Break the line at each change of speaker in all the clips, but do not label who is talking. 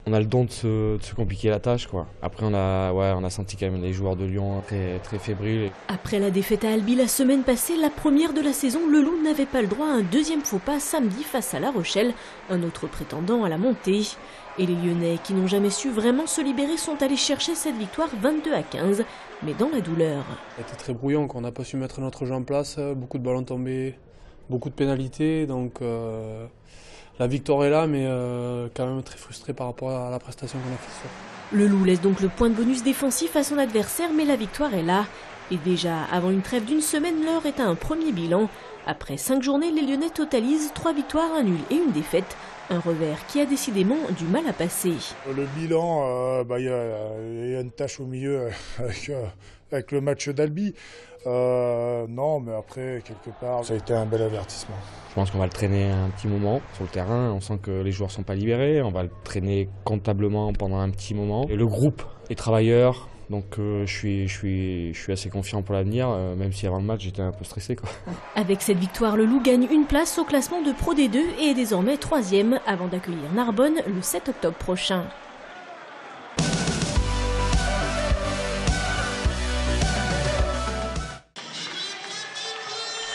on a le don de se compliquer la tâche, quoi. Après, on a senti quand même les joueurs de Lyon très, très fébriles.
Après la défaite à Albi la semaine passée, la première de la saison, le Loup n'avait pas le droit à un deuxième faux pas samedi face à La Rochelle, un autre prétendant à la montée. Et les Lyonnais, qui n'ont jamais su vraiment se libérer, sont allés chercher cette victoire 22-15, mais dans la douleur.
C'était très brouillon, qu'on n'a pas su mettre notre jeu en place, beaucoup de ballons tombés, beaucoup de pénalités, donc la victoire est là, mais quand même très frustré par rapport à la prestation qu'on a faite ce soir.
Le Loup laisse donc le point de bonus défensif à son adversaire, mais la victoire est là. Et déjà, avant une trêve d'une semaine, l'heure est à un premier bilan. Après 5 journées, les Lyonnais totalisent 3 victoires, un nul et une défaite. Un revers qui a décidément du mal à passer.
Le bilan, il y a une tâche au milieu avec le match d'Albi. Non, mais après, quelque part, ça a été un bel avertissement.
Je pense qu'on va le traîner un petit moment sur le terrain. On sent que les joueurs ne sont pas libérés. On va le traîner comptablement pendant un petit moment. Et le groupe est travailleur. Donc je suis assez confiant pour l'avenir, même si avant le match j'étais un peu stressé, quoi.
Avec cette victoire, le Loup gagne une place au classement de Pro D2 et est désormais 3e avant d'accueillir Narbonne le 7 octobre prochain.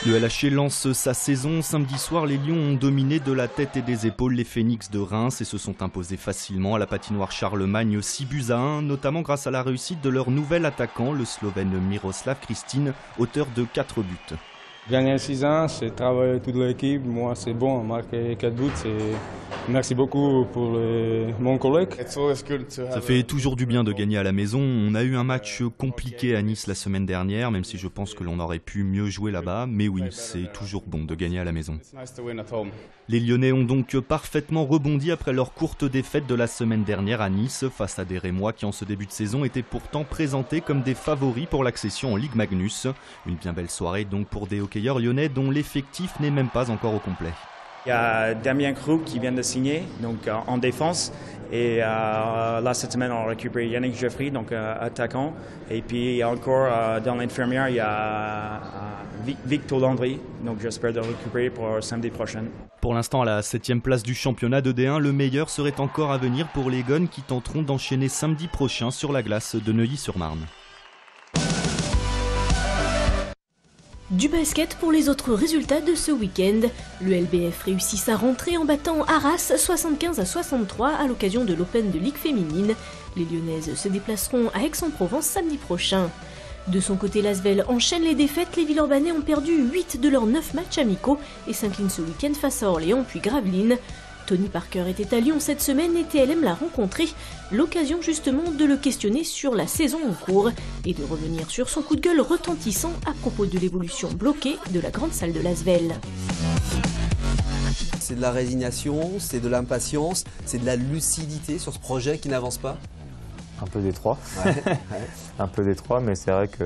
Le LHC lance sa saison. Samedi soir, les Lions ont dominé de la tête et des épaules les Phoenix de Reims et se sont imposés facilement à la patinoire Charlemagne 6-1, notamment grâce à la réussite de leur nouvel attaquant, le Slovène Miroslav Kristin, auteur de 4 buts.
Gagner 6-1, c'est le travail de toute l'équipe. Moi, c'est bon, marquer 4 buts. Merci beaucoup pour mon collègue.
Ça fait toujours du bien de gagner à la maison. On a eu un match compliqué à Nice la semaine dernière, même si je pense que l'on aurait pu mieux jouer là-bas. Mais oui, c'est toujours bon de gagner à la maison. Les Lyonnais ont donc parfaitement rebondi après leur courte défaite de la semaine dernière à Nice, face à des Rémois qui en ce début de saison étaient pourtant présentés comme des favoris pour l'accession en Ligue Magnus. Une bien belle soirée donc pour des hockeyeurs lyonnais dont l'effectif n'est même pas encore au complet.
Il y a Damien Krug qui vient de signer donc, en défense. Et là, cette semaine, on a récupéré Yannick Geoffrey, donc attaquant. Et puis encore dans l'infirmière, il y a Victor Landry. Donc j'espère de le récupérer pour samedi prochain.
Pour l'instant, à la 7e place du championnat de D1, le meilleur serait encore à venir pour les Gones qui tenteront d'enchaîner samedi prochain sur la glace de Neuilly-sur-Marne.
Du basket pour les autres résultats de ce week-end. Le LBF réussit sa rentrée en battant Arras 75-63 à l'occasion de l'Open de Ligue féminine. Les Lyonnaises se déplaceront à Aix-en-Provence samedi prochain. De son côté, l'Asvel enchaîne les défaites. Les Villeurbanais ont perdu 8 de leurs 9 matchs amicaux et s'inclinent ce week-end face à Orléans puis Gravelines. Tony Parker était à Lyon cette semaine et TLM l'a rencontré. L'occasion justement de le questionner sur la saison en cours et de revenir sur son coup de gueule retentissant à propos de l'évolution bloquée de la grande salle de l'Asvel.
C'est de la résignation, c'est de l'impatience, c'est de la lucidité sur ce projet qui n'avance pas.
Un peu des trois. Ouais. Un peu des trois, mais c'est vrai que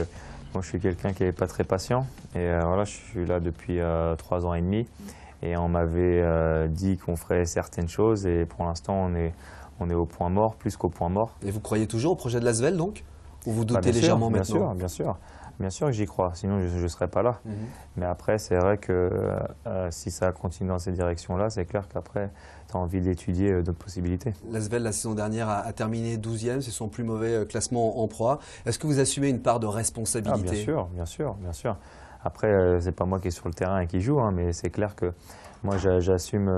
moi je suis quelqu'un qui n'est pas très patient. Et voilà, je suis là depuis 3 ans et demi. Et on m'avait dit qu'on ferait certaines choses et pour l'instant on est au point mort, plus qu'au point mort.
Et vous croyez toujours au projet de l'Asvel donc? Ou vous doutez légèrement maintenant? Bien sûr que j'y crois, sinon je ne serais pas là. Mais après c'est vrai que si ça continue dans cette direction-là, c'est clair qu'après tu as envie d'étudier d'autres possibilités. L'Asvel la saison dernière a terminé 12e, c'est son plus mauvais classement en proie. Est-ce que vous assumez une part de responsabilité?
Bien sûr. Après, c'est pas moi qui est sur le terrain et qui joue, hein, mais c'est clair que moi j'assume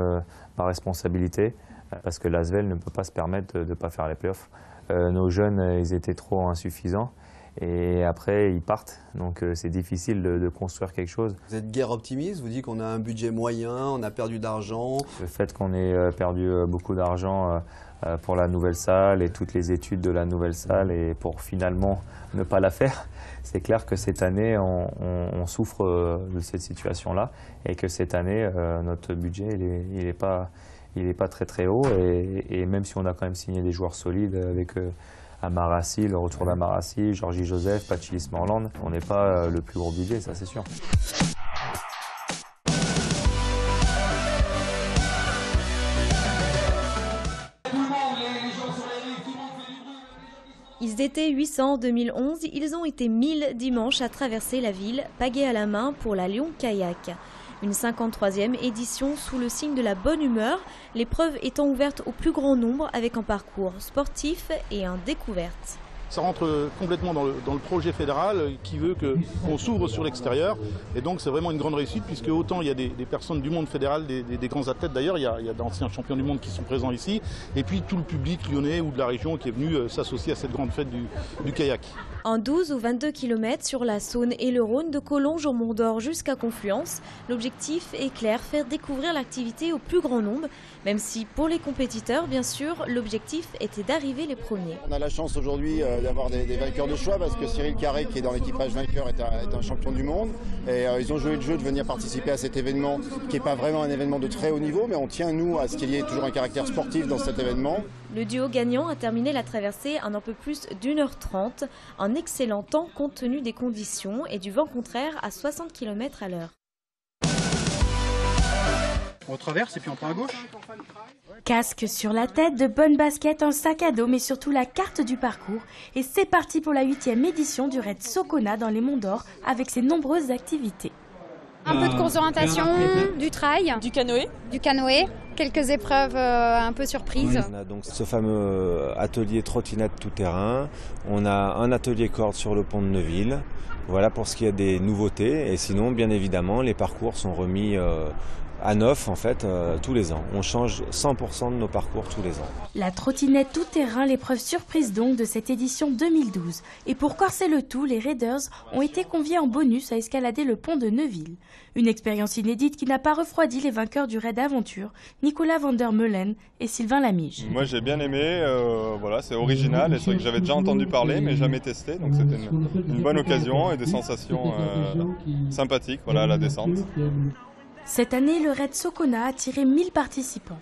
ma responsabilité parce que l'Asvel ne peut pas se permettre de ne pas faire les playoffs. Nos jeunes, ils étaient trop insuffisants et après ils partent, donc c'est difficile de construire quelque chose.
Vous êtes guère optimiste, vous dites qu'on a un budget moyen, on a perdu d'argent.
Le fait qu'on ait perdu beaucoup d'argent pour la nouvelle salle et toutes les études de la nouvelle salle et pour finalement ne pas la faire, c'est clair que cette année on souffre de cette situation-là et que cette année notre budget il est pas très haut et même si on a quand même signé des joueurs solides avec Amarassi, le retour d'Amarassi, Georgie Joseph, Pachilis Morland, on n'est pas le plus gros budget, ça c'est sûr.
Ils étaient 800 en 2011, ils ont été 1000 dimanche à traverser la ville, pagaie à la main pour la Lyon Kayak. Une 53e édition sous le signe de la bonne humeur, l'épreuve étant ouverte au plus grand nombre avec un parcours sportif et un découverte.
Ça rentre complètement dans le projet fédéral qui veut qu'on s'ouvre sur l'extérieur. Et donc c'est vraiment une grande réussite puisque autant il y a des personnes du monde fédéral, des grands athlètes d'ailleurs, il y a d'anciens champions du monde qui sont présents ici. Et puis tout le public lyonnais ou de la région qui est venu s'associer à cette grande fête du kayak.
En 12 ou 22 km sur la Saône et le Rhône, de Collonges au Mont d'Or jusqu'à Confluence, l'objectif est clair, faire découvrir l'activité au plus grand nombre, même si pour les compétiteurs, bien sûr, l'objectif était d'arriver les premiers.
On a la chance aujourd'hui d'avoir des vainqueurs de choix parce que Cyril Carré, qui est dans l'équipage vainqueur, est un champion du monde. Et ils ont joué le jeu de venir participer à cet événement qui n'est pas vraiment un événement de très haut niveau, mais on tient, nous, à ce qu'il y ait toujours un caractère sportif dans cet événement.
Le duo gagnant a terminé la traversée en un peu plus d'1h30, un excellent temps compte tenu des conditions et du vent contraire à 60 km/h.
On traverse et puis on prend à gauche.
Casque sur la tête, de bonnes baskets, un sac à dos, mais surtout la carte du parcours. Et c'est parti pour la 8e édition du Raid Socona dans les Monts d'Or avec ses nombreuses activités.
Un peu de course d'orientation, du trail, du canoë, quelques épreuves un peu surprises.
On a donc ce fameux atelier trottinette tout-terrain, on a un atelier corde sur le pont de Neuville, voilà pour ce qui est des nouveautés. Et sinon, bien évidemment, les parcours sont remis à neuf en fait tous les ans. On change 100% de nos parcours tous les ans.
La trottinette tout-terrain, l'épreuve surprise donc de cette édition 2012. Et pour corser le tout, les Raiders ont été conviés en bonus à escalader le pont de Neuville. Une expérience inédite qui n'a pas refroidi les vainqueurs du Raid Aventure, Nicolas van der Meulen et Sylvain Lamige.
Moi j'ai bien aimé, voilà, c'est original et c'est vrai que j'avais déjà entendu parler mais jamais testé, donc c'était une bonne occasion et des sensations sympathiques voilà, à la descente.
Cette année, le Raid Socona a attiré 1000 participants.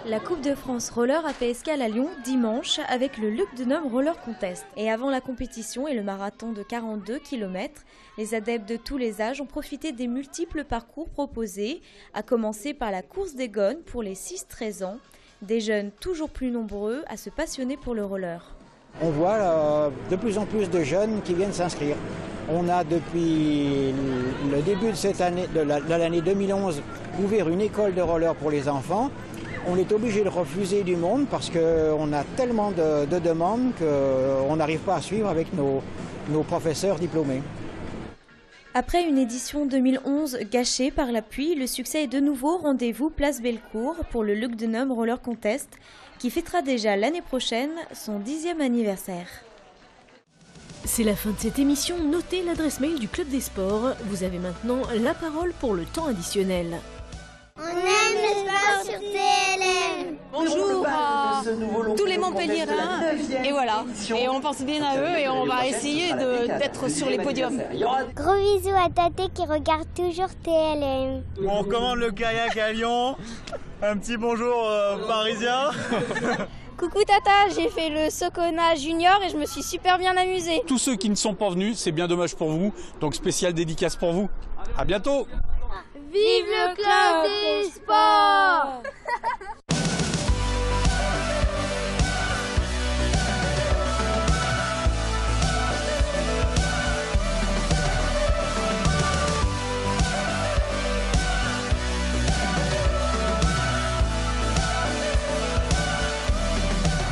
La Coupe de France Roller a fait escale à Lyon dimanche avec le Luc de Nome Roller Contest. Et avant la compétition et le marathon de 42 km, les adeptes de tous les âges ont profité des multiples parcours proposés, à commencer par la course des gones pour les 6-13 ans, des jeunes toujours plus nombreux à se passionner pour le roller.
On voit de plus en plus de jeunes qui viennent s'inscrire. On a depuis le début de cette année, de l'année 2011, ouvert une école de roller pour les enfants. On est obligé de refuser du monde parce qu'on a tellement de demandes qu'on n'arrive pas à suivre avec nos professeurs diplômés.
Après une édition 2011 gâchée par la pluie, le succès est de nouveau rendez-vous place Bellecour pour le Luc de Nome Roller Contest qui fêtera déjà l'année prochaine son 10e anniversaire.
C'est la fin de cette émission. Notez l'adresse mail du Club des Sports. Vous avez maintenant la parole pour le temps additionnel.
On aime le sport sur TLM.
Bonjour à tous les Montpelliérains. Et voilà. Et on pense bien à eux et on va essayer d'être sur les podiums.
Gros bisous à Tate qui regarde toujours TLM.
On recommande le kayak à Lyon. Un petit bonjour parisien.
Coucou Tata, j'ai fait le Socona Junior et je me suis super bien amusée.
Tous ceux qui ne sont pas venus, c'est bien dommage pour vous. Donc spéciale dédicace pour vous. À bientôt.
Vive le Club des Sports.